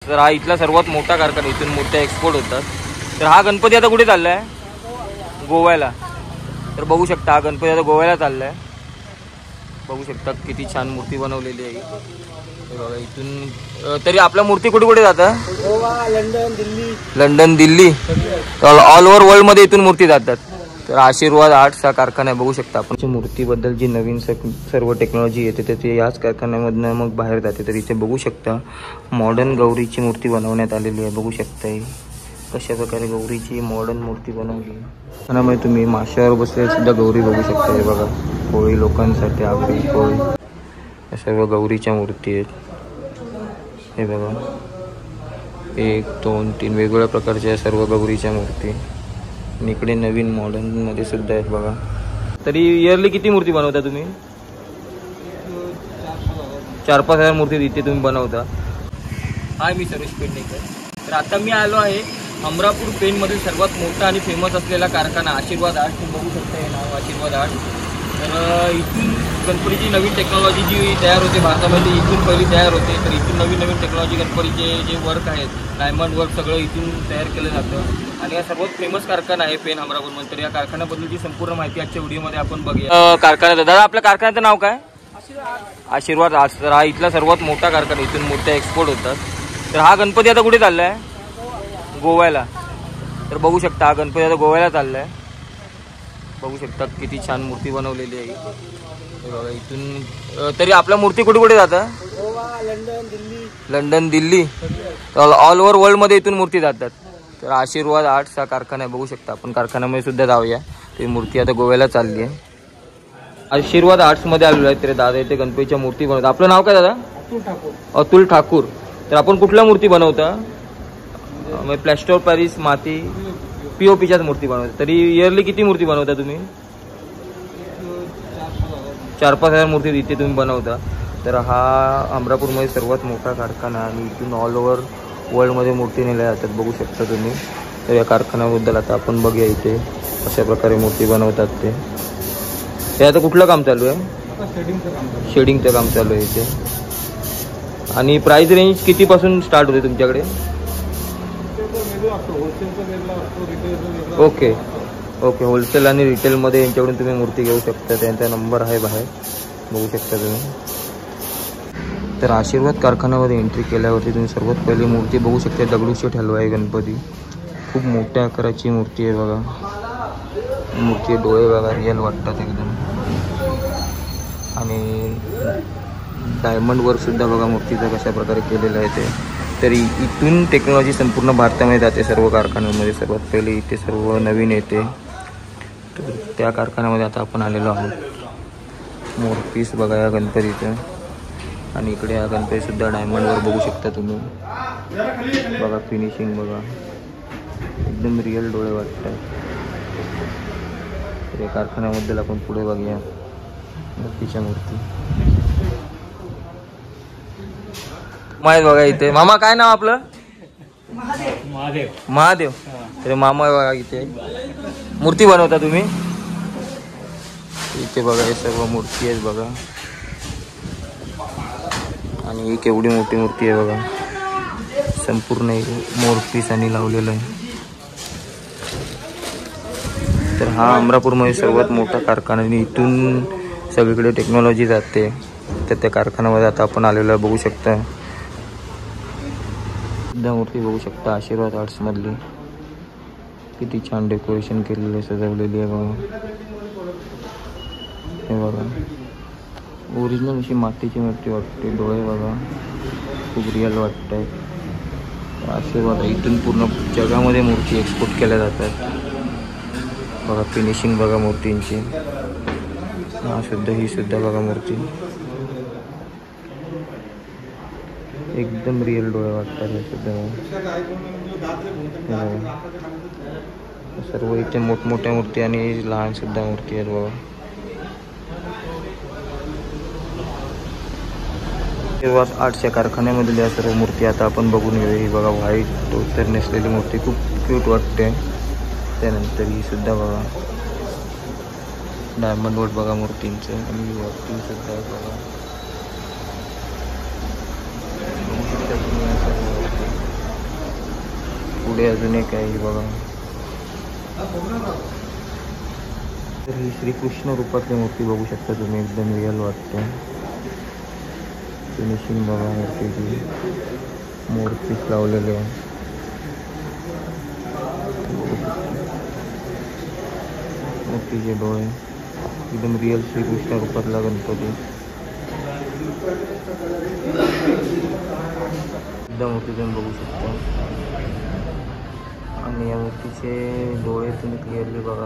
तर हा इथला सर्वात मोठा कारखाना, इथून मोठ्या एक्सपोर्ट होतात. तर हा गणपती आता कुठे चालला आहे? गोव्याला. तर बघू शकता हा गणपती आता गोव्याला चालला आहे. बघू शकता किती छान मूर्ती बनवलेली आहे बघा. इथून तरी आपल्या मूर्ती कुठे कुठे जातात? Goa, London, Delhi. London, Delhi, all over world मध्ये इथून मूर्ती जातात. तर आशीर्वाद आर्ट्स हा कारखाना बघू शकता आपण. मूर्तीबद्दल जी नवीन सर्व टेक्नॉलॉजी येते तर ते याच कारखान्यामधनं मग बाहेर जाते. तर इथे बघू शकता मॉडर्न गौरीची मूर्ती बनवण्यात आलेली आहे. बघू शकता कशा प्रकारे गौरीची मॉडर्न मूर्ती बनवली. त्यामुळे तुम्ही माशावर बसलेली सुद्धा गौरी बघू शकता. हे बघा, कोळी लोकांसाठी आगरी कोळी या सर्व गौरीच्या मूर्ती आहेत. हे बघा 1, 2, 3 वेगवेगळ्या प्रकारच्या सर्व गौरीच्या मूर्ती. आणि इकडे नवीन मॉडर्नमध्ये सुद्धा आहेत बघा. तरी इयरली किती मूर्ती बनवता तुम्ही? 4-5 हजार मूर्ती इथे तुम्ही बनवता. हाय, मी सर्वेश पेडणेकर. तर आता मी आलो आहे अमरापूर पेणमधील सर्वात मोठा आणि फेमस असलेला कारखाना आशीर्वाद आर्ट. तुम्ही बघू शकता हे नाव आशीर्वाद आर्ट. तर इथून गणपतीची नवीन टेक्नॉलॉजी जी तयार होते भारतामध्ये, इथून पहिली तयार होते. तर इथून नवीन नवीन टेक्नॉलॉजी गणपतीचे जे वर्क आहेत, डायमंड वर्क सगळं इथून तयार केलं जातं. आणि हा सर्वात फेमस कारखाना आहे पेण अमरापूरमध्ये. तर या कारखान्याबद्दलची संपूर्ण माहिती आजच्या व्हिडिओमध्ये आपण बघूया. कारखान्याचं दादा, आपल्या कारखान्याचं नाव काय? आशीर्वाद आर्ट्स. तर हा इथला सर्वात मोठा कारखाना, इथून मोठ्या एक्सपोर्ट होतात. तर हा गणपती आता कुठे चालला आहे? गोव्याला. तर बघू शकता हा गणपती आता गोव्याला चालला आहे. बघू शकता किती छान मूर्ती बनवलेली आहे बघा. इथून तरी आपल्या मूर्ती कुठे कुठे जातात? Goa, London, Delhi. London, Delhi, all over world मध्ये इथून मूर्ती जातात. तर आशीर्वाद आर्ट्स हा कारखाना आहे. बघू शकता आपण कारखान्यामध्ये सुद्धा जाऊया. ती मूर्ती आता गोव्याला चालली आहे. आशीर्वाद आर्ट्स मध्ये आलेलो आहे. तर दादा इथे गणपतीच्या मूर्ती बनवतात. आपलं नाव काय दादा? अतुल ठाकूर. अतुल ठाकूर. तर आपण कुठल्या मूर्ती बनवता? प्लॅस्टर ऑफ पॅरिस, माती, पीओपीच्याच मूर्ती बनवता. तरी इयरली किती मूर्ती बनवता तुम्ही? 4-5 हजार मूर्ती इथे तुम्ही बनवता. तर हा अमरापूरमध्ये सर्वात मोठा कारखाना आणि इथून ऑल ओव्हर वर्ल्डमध्ये मूर्ती नेल्या जातात. बघू शकता तुम्ही. तर या कारखान्याबद्दल आता आपण बघूया इथे कशा प्रकारे मूर्ती बनवतात ते. हे आता कुठलं काम चालू आहे? शेडिंगचं काम चालू आहे इथे. आणि प्राइस रेंज कितीपासून स्टार्ट होते तुमच्याकडे? ओके ओके, होलसेल आणि रिटेलमध्ये यांच्याकडून तुम्ही मूर्ती घेऊ शकता. त्यांचा नंबर आहे बाहेर, बघू शकता तुम्ही. तर आशीर्वाद कारखान्यामध्ये एंट्री केल्यावरती तुम्ही सर्वात पहिली मूर्ती बघू शकता. दगडूशेठ हलवाई गणपती, खूप मोठ्या आकाराची मूर्ती आहे बघा. मूर्ती डोळे बघा रिअल वाटतात एकदम. आणि डायमंड वर्क सुद्धा बघा मूर्तीचं कशा प्रकारे केलेलं आहे ते. तरी इथून टेक्नॉलॉजी संपूर्ण भारतामध्ये जाते सर्व कारखान्यांमध्ये. सर्वात पहिले इथे सर्व नवीन येते. तर त्या कारखान्यामध्ये आता आपण आलेलो आहोत. मोरपीस बघा या गणपतीचं. आणि इकडे हा गणपतीसुद्धा डायमंडवर बघू शकता तुम्ही. बघा फिनिशिंग बघा, एकदम रिअल डोळे वाटतात. तर या कारखान्याबद्दल आपण पुढे बघूया. मूर्तीच्या मूर्ती माहीत बघा इथे. मामा काय नाव आपलं? महादेव. महादेव. तर मामा बघा इथे मूर्ती बनवता तुम्ही. इथे बघा हे सर्व मूर्ती आहेत बघा. आणि ही केवढी मोठी मूर्ती आहे बघा. संपूर्ण मोरपीस आणि लावलेलं आहे. तर हा अमरापूरमध्ये सर्वात मोठा कारखाना आणि इथून सगळीकडे टेक्नॉलॉजी जाते. तर त्या कारखान्यामध्ये आता आपण आलेलो आहे. बघू शकता सुद्धा मूर्ती बघू शकता आशीर्वाद आर्ट्स मधली. किती छान डेकोरेशन केलेलं आहे, सजवलेली आहे बघा. हे बघा ओरिजिनल अशी मातीची मूर्ती वाटते. डोळे बघा खूप रिअल वाटत आहेत. आशीर्वाद इथून पूर्ण जगामध्ये मूर्ती एक्सपोर्ट केल्या जातात बघा. फिनिशिंग बघा मूर्तींची. हा सुद्धा ही सुद्धा बघा मूर्ती एकदम रिअल डोळे वाटतात. हे सुद्धा सर्व इथे मोठमोठ्या मूर्ती आणि लहान सुद्धा मूर्ती आहेत बघा. आशीर्वाद आर्ट्सच्या कारखान्यामधील या सर्व मूर्ती आता आपण बघून घेऊ. ही बघा व्हाईट धोतर नेसलेली मूर्ती खूप क्यूट वाटते. त्यानंतर ही सुद्धा बघा डायमंड वर्क बघा मूर्तींचं. आणि वरती सुद्धा बघा पुढे अजून एक आहे बघा. तर ही श्रीकृष्ण रूपातली मूर्ती बघू शकता तुम्ही, एकदम रिअल वाटते. फिनिशिंग बघा मूर्तीची, मूर्तीच लावलेली आहे. मूर्तीचे डोळे एकदम रिअल श्रीकृष्ण रूपातला गणपती, एकदम मूर्ती तुम्ही बघू शकता. आणि या मूर्तीचे डोळे तुम्ही क्लिअरली बघा,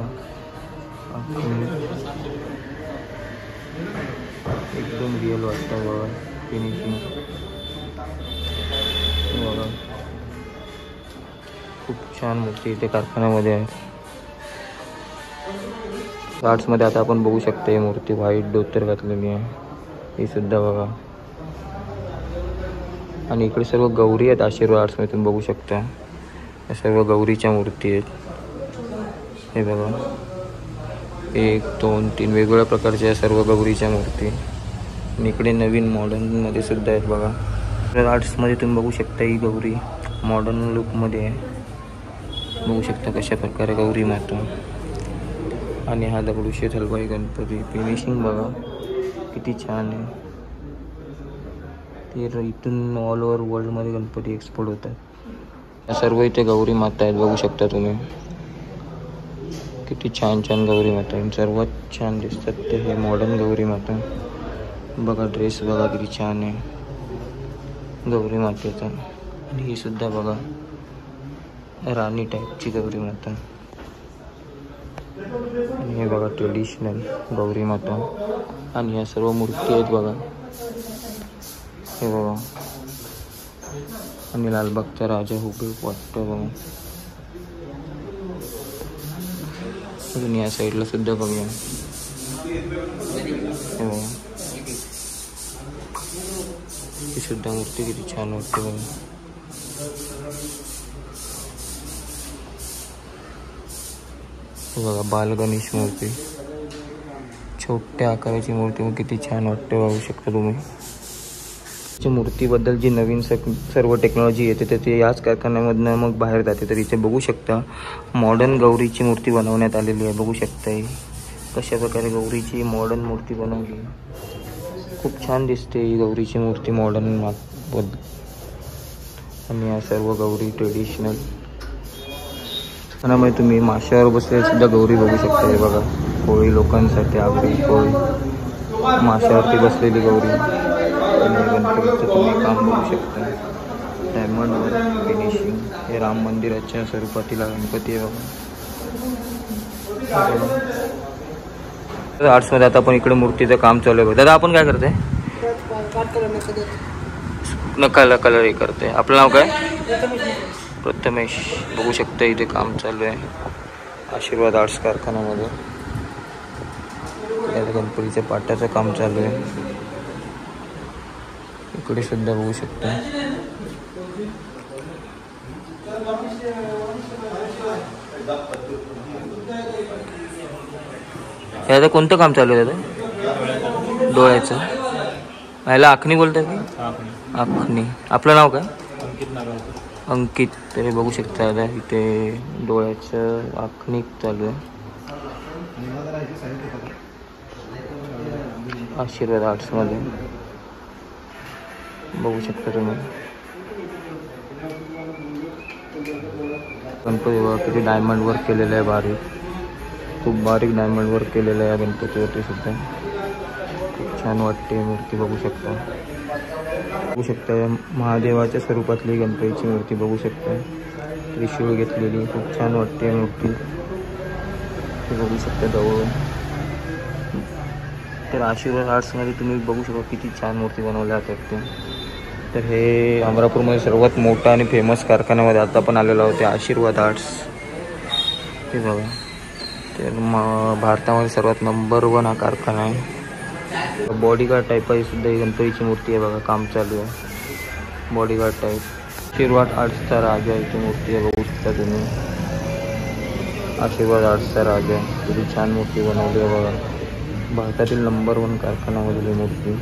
एकदम रिअल वाटतं बघा. फिनिशिंग बघा, खूप छान मूर्ती इथे कारखान्यामध्ये आहे. आर्ट्समध्ये आता आपण बघू शकता ही मूर्ती व्हाईट धोतर घातलेली आहे, ही सुद्धा बघा. आणि इकडे सर्व गौरी आहेत. आशीर्वाद आर्ट्समध्ये तुम्ही बघू शकता, या सर्व गौरीच्या मूर्ती आहेत. हे बघा, 1 2 3 वेगवेगळ्या प्रकारच्या या सर्व गौरीच्या मूर्ती. आणि इकडे नवीन मॉडर्नमध्ये सुद्धा आहेत बघा. आर्ट्समध्ये तुम्ही बघू शकता ही गौरी मॉडर्न लुकमध्ये आहे. बघू शकता कशा प्रकारे गौरी माता. आणि हा दगडूशेठ हलवाई गणपती, फिनिशिंग बघा किती छान आहे. ते इथून ऑल ओव्हर वर्ल्डमध्ये गणपती एक्सपोर्ट होतात. सर्व इथे गौरी माता आहेत, बघू शकता तुम्ही किती छान छान गौरी माता आहेत. सर्वात छान दिसतात ते हे मॉडर्न गौरी माता बघा. ड्रेस बघा किती छान आहे गौरी मातेचा. आणि ही सुद्धा बघा राणी टाईपची गौरी माता. आणि हे बघा ट्रेडिशनल गौरी माता. आणि या सर्व मूर्ती आहेत बघा, हे बघा. आणि लालबागचा राजा हुबेहूब वाटतो बघा. अजून या साईडला सुद्धा बघूया, हे बघा ही सुद्धा मूर्ती किती छान वाटते बघा. बघा बाल गणेश मूर्ती, छोट्या आकाराची मूर्ती, मग किती छान वाटते बघू शकता तुम्ही. मूर्तीबद्दल जी नवीन सर्व टेक्नॉलॉजी येते तर ते याच कारखान्यामधनं मग बाहेर जाते. तर इथे बघू शकता मॉडर्न गौरीची मूर्ती बनवण्यात आलेली आहे. बघू शकता ही कशा प्रकारे गौरीची मॉडर्न मूर्ती बनवली. खूप छान दिसते ही गौरीची मूर्ती मॉडर्न बद्दल. आणि या सर्व गौरी ट्रेडिशनल. त्यामुळे तुम्ही माशावर बसलेली सुद्धा गौरी बघू शकता. हे बघा कोळी लोकांसाठी आगरी कोळी माशावरती बसलेली गौरी. आणि गणपतीचं तुम्ही काम बघू शकता, डायमंडवर फिनिशिंग. हे राम मंदिराच्या स्वरूपातील गणपती आहे बघा. आर्ट्समध्ये आता आपण इकडे मूर्तीचं काम चालू आहे. दादा आपण काय करते? नकाला कलर हे करते. आपलं नाव काय? प्रथमेश. बघू शकता इथे काम चालू आहे आशीर्वाद आर्ट्स कारखान्यामध्ये. गणपतीच्या पाट्याचं काम चालू आहे. इकडे सुद्धा बघू शकता. याचं कोणतं काम चालू आहे दादा? डोळ्याचं. याला आखणी बोलतात का? आखणी. आपलं नाव काय? अंकित. तरी बघू शकता दादा इथे डोळ्याचं आखणी चालू आहे आशीर्वाद आर्ट्समध्ये. बघू शकता तुम्ही गणपती बघा किती डायमंड वर्क केलेलं आहे. बारीक, खूप बारीक डायमंड वर्क केलेलं आहे गणपतीवरती सुद्धा. खूप छान वाटते मूर्ती. बघू शकता, बघू शकता महादेवाच्या स्वरूपातली गणपतीची मूर्ती बघू शकता. त्रिशूळ घेतलेली खूप छान वाटते मूर्ती. ते बघू शकता जवळून. तर आशीर्वाद आर्ट्समध्ये तुम्ही बघू शकता किती छान मूर्ती बनवल्या जातात ते. तर हे अमरापूरमध्ये सर्वात मोठा आणि फेमस कारखान्यामध्ये आता पण आलेलं होते आशीर्वाद आर्ट्स. हे बघा, तर भारतामध्ये सर्वात नंबर 1 हा कारखाना आहे. बॉडीगार्ड टाईप आहे सुद्धा ही गणपतीची मूर्ती आहे बघा. काम चालू आहे बॉडीगार्ड टाईप. आशीर्वाद आर्ट्सचा राजा इथे मूर्ती आहे बघू शकता तुम्ही. आशीर्वाद आर्ट्सचा राजा किती छान मूर्ती बनवली आहे बघा. भारतातील नंबर 1 कारखान्यामधली मूर्ती.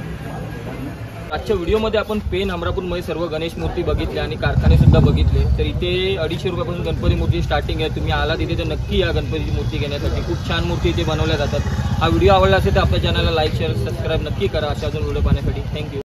आजच्या व्हिडिओमध्ये आपण पेन अमरापूरमध्ये सर्व गणेश मूर्ती बघितले आणि कारखाने सुद्धा बघितले. तर इथे 250 रुपयापासून गणपती मूर्ती स्टार्टिंग आहे. तुम्ही आला तिथे तर नक्की या गणपतीची मूर्ती घेण्यासाठी. खूप छान मूर्ती इथे बनवल्या जातात. हा व्हिडिओ आवडला असेल तर आपल्या चॅनलला लाईक शेअर सबस्क्राईब नक्की करा अशा अजून व्हिडिओ पाहण्यासाठी. थँक्यू.